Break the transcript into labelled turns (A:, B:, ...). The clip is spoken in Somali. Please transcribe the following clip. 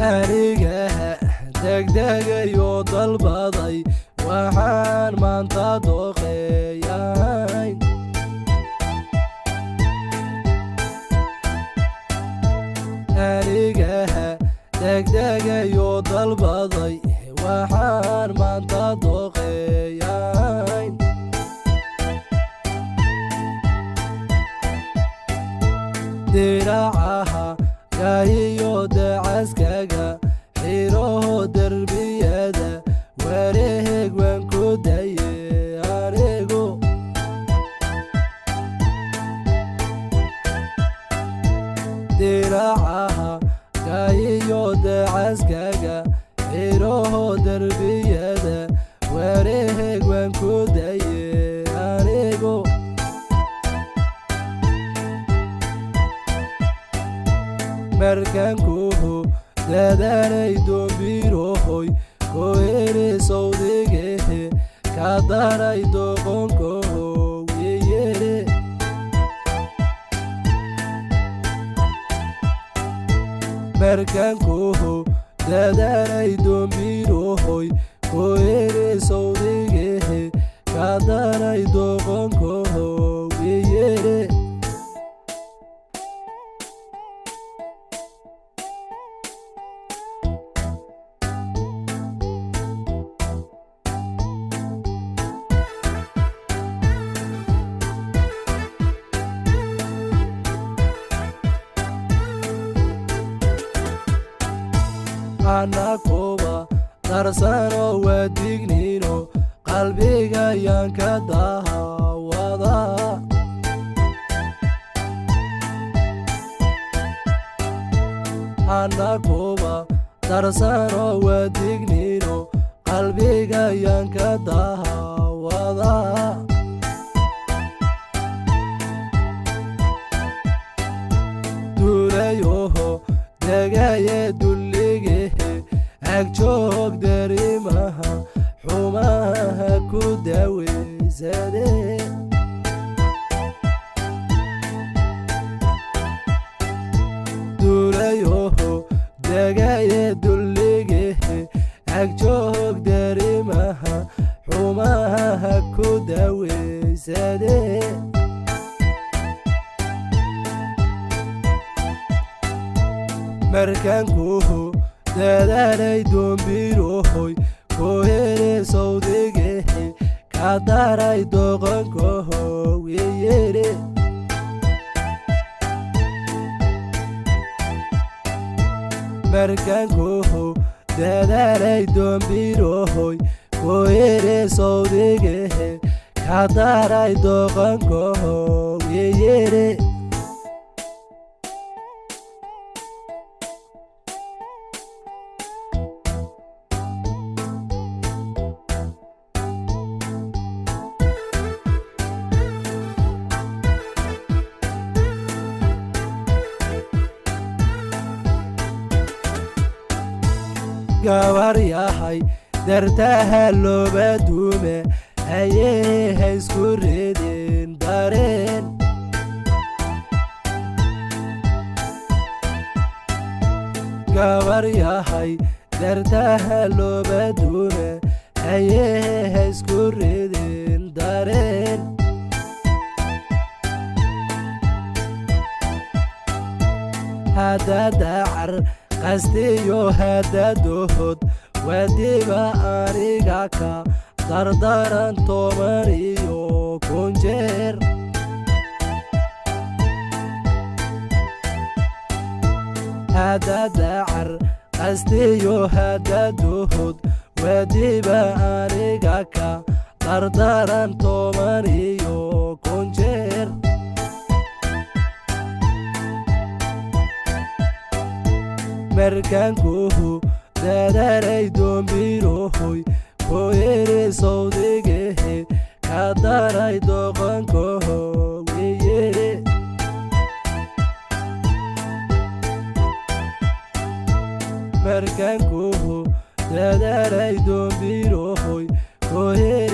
A: aniga degdegayo dalbaday waxaan maanta dooqeeyahay aniga degdegayo dalbaday waxaan maanta dooqeeyahay diracaha gahiyo dacaskaga xiraho derbiyada wareeg waan ku daye anigu diracaha gahiyo dacaskaga xiraho derbiyada wareeg waan ku daye anigu markankuhu dadaalay doombirohoy kohere sawdigehe ka daray doqonkoho wiyere markankuhu dadaalay doombirohoy kohere sawdigehe ka daray doqonkoho wiyere anakuba darsano wadignino qalbiga yaan ka daawada anakuba darsano wadignino qalbiga yaan ka daawada durayoho degaye dulligehe agjoog darimaha xumaha ku daweysade durayoho degaye dulligehe agjoog darimaha xumaha ku daweysade markankuhu dadaalay doombirohoy kohere sawdigehe ka daray doqonkoho wiyere markankuhu dadaalay doombirohoy kohere sawdigehe ka daray doqonkoho wiyere gabar yahay dartaha looba duume hayeha isku ridin dareen gabar yahay dartaha looba duume hayeha isku ridin dareen hadda dacar qastiyo hadadohod wadiba aniga ka dardaran toban iyo kun jeer hada dacar qastiyo hadadohod wadiba aniga ka dardaran toban iyo kun jeer markankuhu dadaalay doombirohoy kohere sawdigehe ka daray doqonkoho wiyere markankuhu dadaalay doombirohoy kohere